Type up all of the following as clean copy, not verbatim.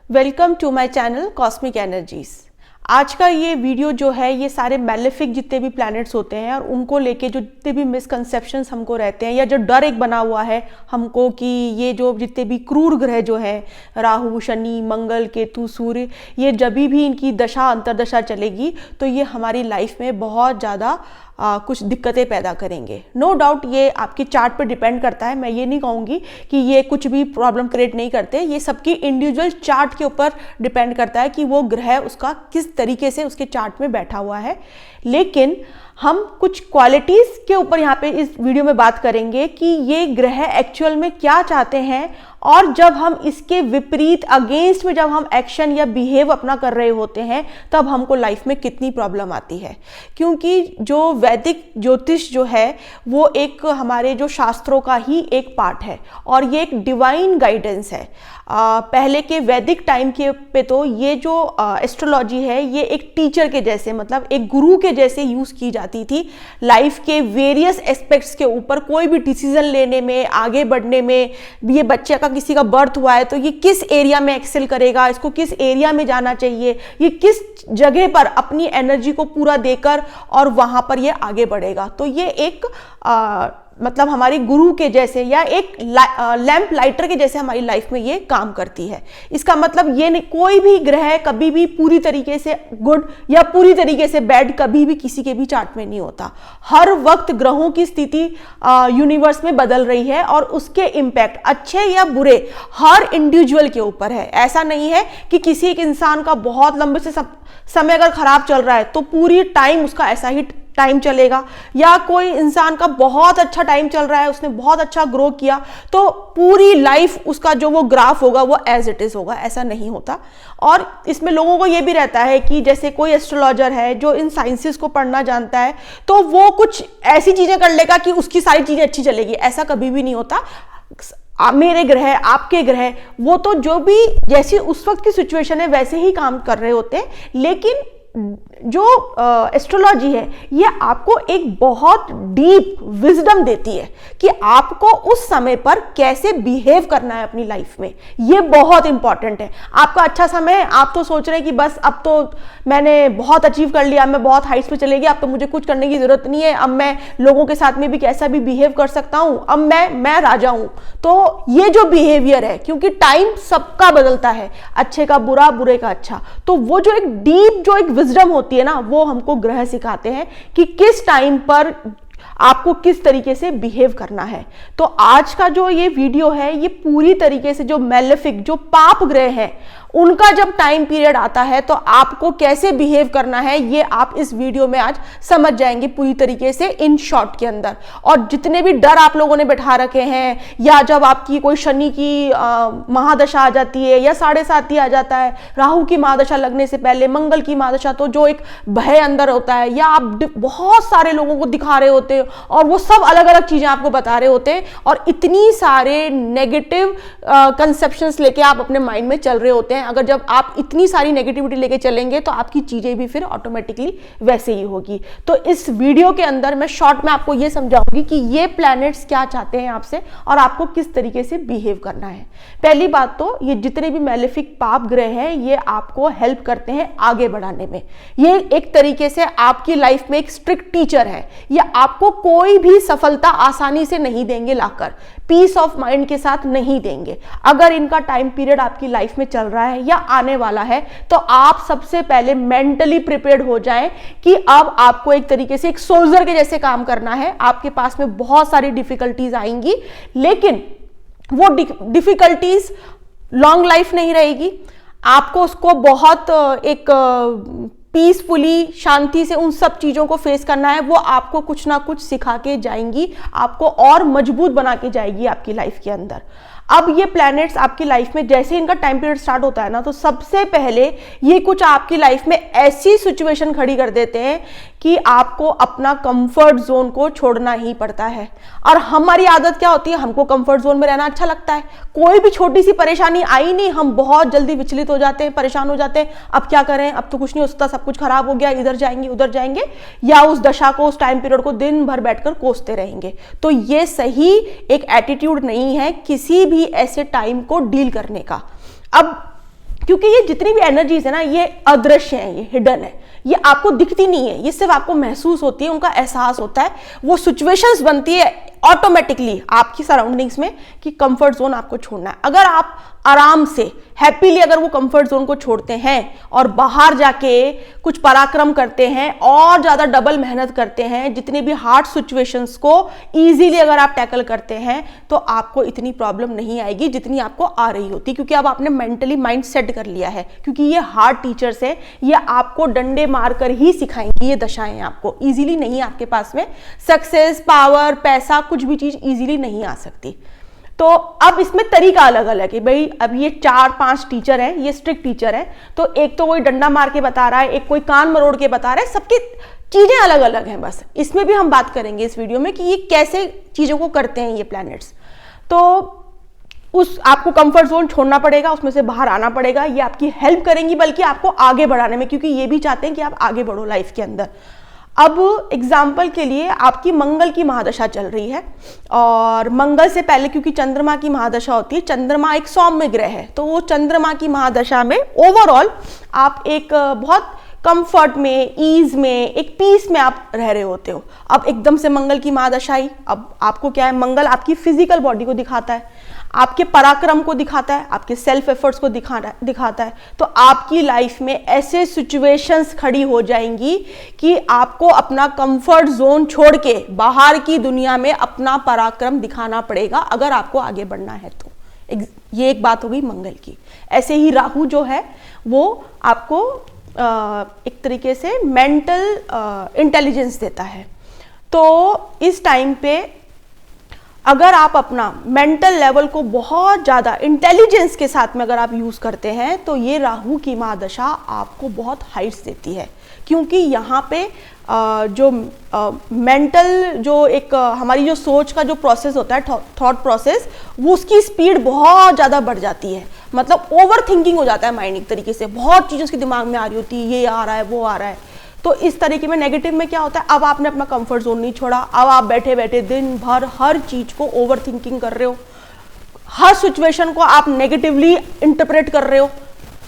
Welcome to my channel cosmic energies. आज का ये वीडियो जो है ये सारे मैलेफिक जितने भी प्लैनेट्स होते हैं और उनको लेके जो जितने भी मिसकंसेप्शंस हमको रहते हैं या जो डर एक बना हुआ है हमको कि ये जो जितने भी क्रूर ग्रह जो हैं राहु, शनि, मंगल, केतु, सूर्य, ये जब भी इनकी दशा अंतरदशा चलेगी तो ये हमारी लाइफ में बहुत ज़्यादा कुछ दिक्कतें पैदा करेंगे। नो डाउट ये आपके चार्ट पर डिपेंड करता है। मैं ये नहीं कहूँगी कि ये कुछ भी प्रॉब्लम क्रिएट नहीं करते, ये सबकी इंडिविजुअल चार्ट के ऊपर डिपेंड करता है कि वो ग्रह उसका किस तरीके से उसके चार्ट में बैठा हुआ है। लेकिन हम कुछ क्वालिटीज़ के ऊपर यहाँ पे इस वीडियो में बात करेंगे कि ये ग्रह एक्चुअल में क्या चाहते हैं और जब हम इसके विपरीत अगेंस्ट में जब हम एक्शन या बिहेव अपना कर रहे होते हैं तब हमको लाइफ में कितनी प्रॉब्लम आती है। क्योंकि जो वैदिक ज्योतिष जो है वो एक हमारे जो शास्त्रों का ही एक पार्ट है और ये एक डिवाइन गाइडेंस है। पहले के वैदिक टाइम के पे तो ये जो एस्ट्रोलॉजी है ये एक टीचर के जैसे, मतलब एक गुरु के जैसे यूज़ की जाती थी लाइफ के वेरियस एस्पेक्ट्स के ऊपर। कोई भी डिसीजन लेने में, आगे बढ़ने में, ये बच्चे का किसी का बर्थ हुआ है तो ये किस एरिया में एक्सेल करेगा, इसको किस एरिया में जाना चाहिए, ये किस जगह पर अपनी एनर्जी को पूरा देकर और वहां पर ये आगे बढ़ेगा। तो ये एक मतलब हमारी गुरु के जैसे या एक लैंप लाइटर के जैसे हमारी लाइफ में ये काम करती है। इसका मतलब ये नहीं, कोई भी ग्रह कभी भी पूरी तरीके से गुड या पूरी तरीके से बैड कभी भी किसी के भी चार्ट में नहीं होता। हर वक्त ग्रहों की स्थिति यूनिवर्स में बदल रही है और उसके इम्पैक्ट अच्छे या बुरे हर इंडिविजुअल के ऊपर है। ऐसा नहीं है कि किसी एक इंसान का बहुत लंबे से समय अगर खराब चल रहा है तो पूरी टाइम उसका ऐसा ही टाइम चलेगा, या कोई इंसान का बहुत अच्छा टाइम चल रहा है, उसने बहुत अच्छा ग्रो किया तो पूरी लाइफ उसका जो वो ग्राफ होगा वो एज इट इज होगा। ऐसा नहीं होता। और इसमें लोगों को ये भी रहता है कि जैसे कोई एस्ट्रोलॉजर है जो इन साइंसेस को पढ़ना जानता है तो वो कुछ ऐसी चीजें कर लेगा कि उसकी सारी चीजें अच्छी चलेगी। ऐसा कभी भी नहीं होता। मेरे ग्रह, आपके ग्रह, वो तो जो भी जैसी उस वक्त की सिचुएशन है वैसे ही काम कर रहे होते हैं। लेकिन जो एस्ट्रोलॉजी है ये आपको एक बहुत डीप विजडम देती है कि आपको उस समय पर कैसे बिहेव करना है अपनी लाइफ में। ये बहुत इंपॉर्टेंट है। आपका अच्छा समय है, आप तो सोच रहे हैं कि बस अब तो मैंने बहुत अचीव कर लिया, मैं बहुत हाइट्स पे चले गया, अब तो मुझे कुछ करने की जरूरत नहीं है, अब मैं लोगों के साथ में भी कैसा भी बिहेव कर सकता हूं, अब मैं राजा हूं। तो ये जो बिहेवियर है, क्योंकि टाइम सबका बदलता है, अच्छे का बुरा, बुरे का अच्छा, तो वो जो एक डीप जो एक विजडम होती है ना वो हमको ग्रह सिखाते हैं कि किस टाइम पर आपको किस तरीके से बिहेव करना है। तो आज का जो ये वीडियो है ये पूरी तरीके से जो मैलेफिक, जो पाप ग्रह हैं, उनका जब टाइम पीरियड आता है तो आपको कैसे बिहेव करना है ये आप इस वीडियो में आज समझ जाएंगे पूरी तरीके से इन शॉर्ट के अंदर। और जितने भी डर आप लोगों ने बैठा रखे हैं, या जब आपकी कोई शनि की महादशा आ जाती है या 7.5 आ जाता है, राहु की महादशा लगने से पहले, मंगल की महादशा, तो जो एक भय अंदर होता है, या आप बहुत सारे लोगों को दिखा रहे होते हैं और वो सब अलग अलग चीजें आपको बता रहे होते हैं और इतनी सारे नेगेटिव कंसेप्शंस लेके आप अपने माइंड में चल रहे होते हैं। अगर जब आप इतनी सारी नेगेटिविटी लेके चलेंगे तो आपकी चीजें भी फिर ऑटोमेटिकली वैसे ही होगी। तो इस वीडियो के अंदर मैं शॉर्ट में आपको ये समझाऊंगी कि ये प्लैनेट्स क्या चाहते हैं आपसे और आपको किस तरीके से बिहेव करना है। पहली बात तो ये जितने भी मैलेफिक पाप ग्रह हैं ये आपको हेल्प करते हैं आगे बढ़ाने में। ये एक तरीके से आपकी लाइफ में एक स्ट्रिक्ट टीचर है। ये आपको कोई भी सफलता आसानी से नहीं देंगे लाकर, पीस ऑफ माइंड के साथ नहीं देंगे। अगर इनका टाइम पीरियड आपकी लाइफ में चल रहा है या आने वाला है तो आप सबसे पहले मेंटली प्रिपेयर्ड हो जाएं कि अब आपको एक तरीके से एक सोल्जर के जैसे काम करना है। आपके पास में बहुत सारी डिफिकल्टीज आएंगी, लेकिन वो डिफिकल्टीज लॉन्ग लाइफ नहीं रहेगी। आपको उसको बहुत एक पीसफुली, शांति से उन सब चीज़ों को फेस करना है। वो आपको कुछ ना कुछ सिखा के जाएंगी, आपको और मजबूत बना के जाएगी आपकी लाइफ के अंदर। अब ये प्लैनेट्स आपकी लाइफ में जैसे इनका टाइम पीरियड स्टार्ट होता है ना तो सबसे पहले ये कुछ आपकी लाइफ में ऐसी सिचुएशन खड़ी कर देते हैं कि आपको अपना कंफर्ट जोन को छोड़ना ही पड़ता है। और हमारी आदत क्या होती है, हमको कंफर्ट जोन में रहना अच्छा लगता है। कोई भी छोटी सी परेशानी आई नहीं, हम बहुत जल्दी विचलित हो जाते हैं, परेशान हो जाते हैं। अब क्या करें, अब तो कुछ नहीं हो सकता, सब कुछ खराब हो गया, इधर जाएंगे उधर जाएंगे, या उस दशा को, उस टाइम पीरियड को दिन भर बैठकर कोसते रहेंगे। तो ये सही एक एटीट्यूड नहीं है किसी भी ऐसे टाइम को डील करने का। अब क्योंकि ये जितनी भी एनर्जीज है ना, ये अदृश्य है, ये हिडन है, ये आपको दिखती नहीं है, ये सिर्फ आपको महसूस होती है, उनका एहसास होता है। वो सिचुएशंस बनती है ऑटोमेटिकली आपकी सराउंडिंग्स में कि कंफर्ट जोन आपको छोड़ना है। अगर आप आराम से हैप्पीली अगर वो कंफर्ट जोन को छोड़ते हैं और बाहर जाके कुछ पराक्रम करते हैं और ज्यादा डबल मेहनत करते हैं, जितने भी हार्ड सिचुएशंस को इजीली अगर आप टैकल करते हैं, तो आपको इतनी प्रॉब्लम नहीं आएगी जितनी आपको आ रही होती, क्योंकि अब आपने मेंटली माइंड सेट कर लिया है। क्योंकि ये हार्ड टीचर्स है, ये आपको डंडे मारकर ही सिखाएंगी, ये दशाएं आपको इजीली नहीं, आपके पास में सक्सेस, पावर, पैसा, कुछ भी चीज इजीली नहीं आ सकती। तो अब इसमें तरीका अलग अलग है भाई। अब ये 4-5 टीचर हैं, ये स्ट्रिक्ट टीचर हैं, तो एक तो कोई डंडा मार के बता रहा है, एक कोई कान मरोड़ के बता रहा है, सबकी चीजें अलग अलग हैं। बस इसमें भी हम बात करेंगे इस वीडियो में कि ये कैसे चीजों को करते हैं ये प्लैनेट्स। तो उस आपको कंफर्ट जोन छोड़ना पड़ेगा, उसमें से बाहर आना पड़ेगा। ये आपकी हेल्प करेंगी बल्कि आपको आगे बढ़ाने में, क्योंकि ये भी चाहते हैं कि आप आगे बढ़ो लाइफ के अंदर। अब एग्जाम्पल के लिए आपकी मंगल की महादशा चल रही है, और मंगल से पहले क्योंकि चंद्रमा की महादशा होती है, चंद्रमा एक सौम्य ग्रह है, तो वो चंद्रमा की महादशा में ओवरऑल आप एक बहुत कंफर्ट में, ईज में, एक पीस में आप रह रहे होते हो। अब एकदम से मंगल की महादशा आई, अब आपको क्या है, मंगल आपकी फिजिकल बॉडी को दिखाता है, आपके पराक्रम को दिखाता है, आपके सेल्फ एफर्ट्स को दिखाता है। तो आपकी लाइफ में ऐसे सिचुएशंस खड़ी हो जाएंगी कि आपको अपना कंफर्ट जोन छोड़ के बाहर की दुनिया में अपना पराक्रम दिखाना पड़ेगा अगर आपको आगे बढ़ना है तो। ये एक बात हो गई मंगल की। ऐसे ही राहु जो है वो आपको एक तरीके से मेंटल इंटेलिजेंस देता है। तो इस टाइम पे अगर आप अपना मेंटल लेवल को बहुत ज़्यादा इंटेलिजेंस के साथ में अगर आप यूज़ करते हैं, तो ये राहु की महादशा आपको बहुत हाइट्स देती है। क्योंकि यहाँ पे जो मेंटल जो एक हमारी जो सोच का जो प्रोसेस होता है, थॉट प्रोसेस, वो उसकी स्पीड बहुत ज़्यादा बढ़ जाती है। मतलब ओवर थिंकिंग हो जाता है माइंड, एक तरीके से बहुत चीज़ें उसके दिमाग में आ रही होती है, ये आ रहा है, वो आ रहा है। तो इस तरीके में नेगेटिव में क्या होता है, अब आपने अपना कंफर्ट जोन नहीं छोड़ा, अब आप बैठे बैठे दिन भर हर चीज को ओवर थिंकिंग कर रहे हो, हर सिचुएशन को आप नेगेटिवली इंटरप्रेट कर रहे हो।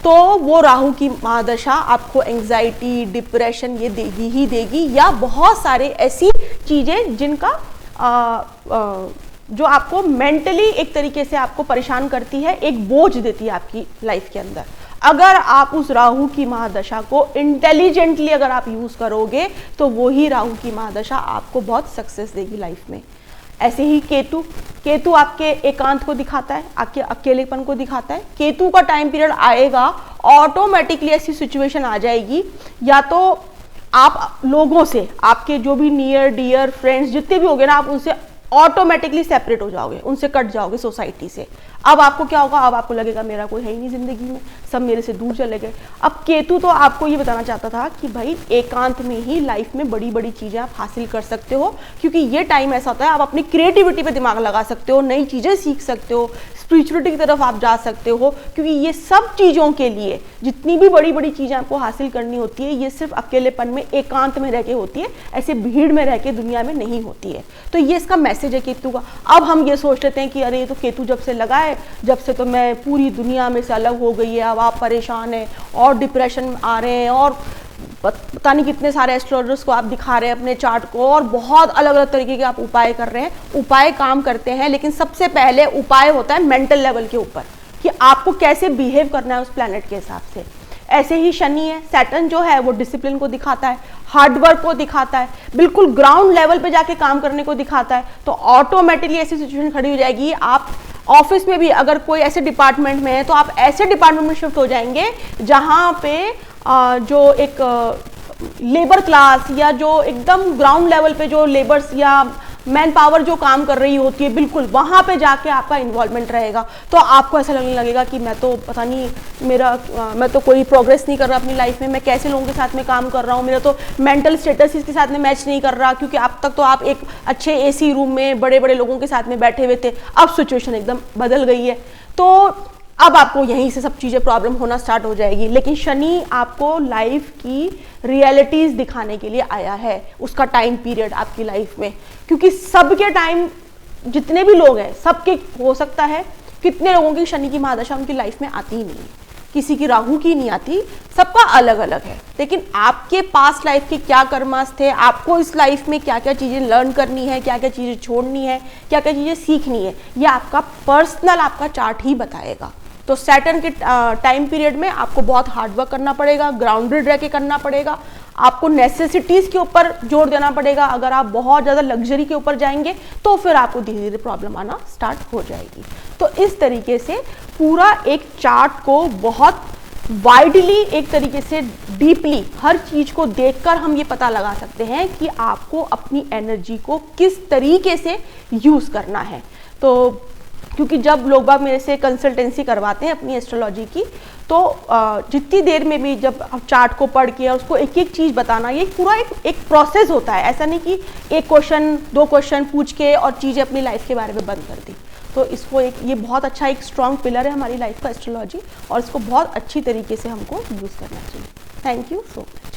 तो वो राहु की महादशा आपको एंग्जाइटी, डिप्रेशन ये देगी ही देगी, या बहुत सारे ऐसी चीजें जिनका जो आपको मेंटली एक तरीके से आपको परेशान करती है, एक बोझ देती है आपकी लाइफ के अंदर। अगर आप उस राहु की महादशा को इंटेलिजेंटली अगर आप यूज करोगे, तो वो ही राहु की महादशा आपको बहुत सक्सेस देगी लाइफ में। ऐसे ही केतु आपके एकांत को दिखाता है, आपके अकेलेपन को दिखाता है। केतु का टाइम पीरियड आएगा, ऑटोमेटिकली ऐसी सिचुएशन आ जाएगी, या तो आप लोगों से, आपके जो भी नियर डियर फ्रेंड्स जितने भी होंगे ना, आप उनसे ऑटोमेटिकली सेपरेट हो जाओगे, उनसे कट जाओगे सोसाइटी से। अब आपको क्या होगा, अब आपको लगेगा मेरा कोई है ही नहीं जिंदगी में, सब मेरे से दूर चले गए। अब केतु तो आपको ये बताना चाहता था कि भाई एकांत में ही लाइफ में बड़ी बड़ी चीजें आप हासिल कर सकते हो, क्योंकि ये टाइम ऐसा होता है आप अपनी क्रिएटिविटी पे दिमाग लगा सकते हो, नई चीजें सीख सकते हो, स्पिरिचुअलिटी की तरफ आप जा सकते हो। क्योंकि ये सब चीजों के लिए, जितनी भी बड़ी बड़ी चीजें आपको हासिल करनी होती है, ये सिर्फ अकेलेपन में, एकांत में रह के होती है, ऐसे भीड़ में रह के दुनिया में नहीं होती है। तो ये इसका मैसेज है केतु का। अब हम ये सोच लेते हैं कि अरे ये तो केतु जब से लगा है, जब से तो मैं पूरी दुनिया में से अलग हो गई है, अब आप परेशान हैं और डिप्रेशन में आ रहे हैं, और पता नहीं कितने सारे एस्ट्रोलॉजर्स को आप दिखा रहे हैं अपने चार्ट को, और बहुत अलग अलग तरीके के आप उपाय कर रहे हैं। उपाय काम करते हैं, लेकिन सबसे पहले उपाय होता है मेंटल लेवल के ऊपर, कि आपको कैसे बिहेव करना है उस प्लैनेट के हिसाब से। ऐसे ही शनि है, सैटर्न जो है वो डिसिप्लिन को दिखाता है, हार्डवर्क को दिखाता है, बिल्कुल ग्राउंड लेवल पे जाके काम करने को दिखाता है। तो ऑटोमेटिकली ऐसी सिचुएशन खड़ी हो जाएगी, आप ऑफिस में भी अगर कोई ऐसे डिपार्टमेंट में है, तो आप ऐसे डिपार्टमेंट में शिफ्ट हो जाएंगे जहां पे जो एक लेबर क्लास, या जो एकदम ग्राउंड लेवल पे जो लेबर्स या मैन पावर जो काम कर रही होती है, बिल्कुल वहां पे जाके आपका इन्वॉल्वमेंट रहेगा। तो आपको ऐसा लगने लगेगा कि मैं तो पता नहीं, मैं तो कोई प्रोग्रेस नहीं कर रहा अपनी लाइफ में, मैं कैसे लोगों के साथ में काम कर रहा हूँ, मेरा तो मेंटल स्टेटस इसके साथ में मैच नहीं कर रहा, क्योंकि अब तक तो आप एक अच्छे एसी रूम में बड़े बड़े लोगों के साथ में बैठे हुए थे, अब सिचुएशन एकदम बदल गई है। तो अब आपको यहीं से सब चीज़ें प्रॉब्लम होना स्टार्ट हो जाएगी। लेकिन शनि आपको लाइफ की रियलिटीज दिखाने के लिए आया है, उसका टाइम पीरियड आपकी लाइफ में, क्योंकि सबके टाइम, जितने भी लोग हैं सबके हो सकता है कितने लोगों की शनि की महादशा उनकी लाइफ में आती ही नहीं है, किसी की राहु की नहीं आती, सबका अलग अलग है। लेकिन आपके पास्ट लाइफ के क्या कर्मास थे, आपको इस लाइफ में क्या क्या चीज़ें लर्न करनी है, क्या क्या चीज़ें छोड़नी है, क्या क्या चीज़ें सीखनी है, ये आपका पर्सनल आपका चार्ट ही बताएगा। तो सैटर्न के टाइम पीरियड में आपको बहुत हार्डवर्क करना पड़ेगा, ग्राउंडेड रह के करना पड़ेगा, आपको नेसेसिटीज़ के ऊपर जोर देना पड़ेगा। अगर आप बहुत ज़्यादा लग्जरी के ऊपर जाएंगे तो फिर आपको धीरे धीरे प्रॉब्लम आना स्टार्ट हो जाएगी। तो इस तरीके से पूरा एक चार्ट को बहुत वाइडली, एक तरीके से डीपली हर चीज़ को देखकर हम ये पता लगा सकते हैं कि आपको अपनी एनर्जी को किस तरीके से यूज़ करना है। तो क्योंकि जब लोग बाग मेरे से कंसल्टेंसी करवाते हैं अपनी एस्ट्रोलॉजी की, तो जितनी देर में भी जब चार्ट को पढ़ के उसको एक एक चीज़ बताना, ये पूरा एक प्रोसेस होता है। ऐसा नहीं कि एक क्वेश्चन 2 क्वेश्चन पूछ के और चीज़ें अपनी लाइफ के बारे में बंद कर दी। तो इसको ये बहुत अच्छा एक स्ट्रॉन्ग पिलर है हमारी लाइफ का एस्ट्रोलॉजी, और इसको बहुत अच्छी तरीके से हमको यूज़ करना चाहिए। Thank you so much.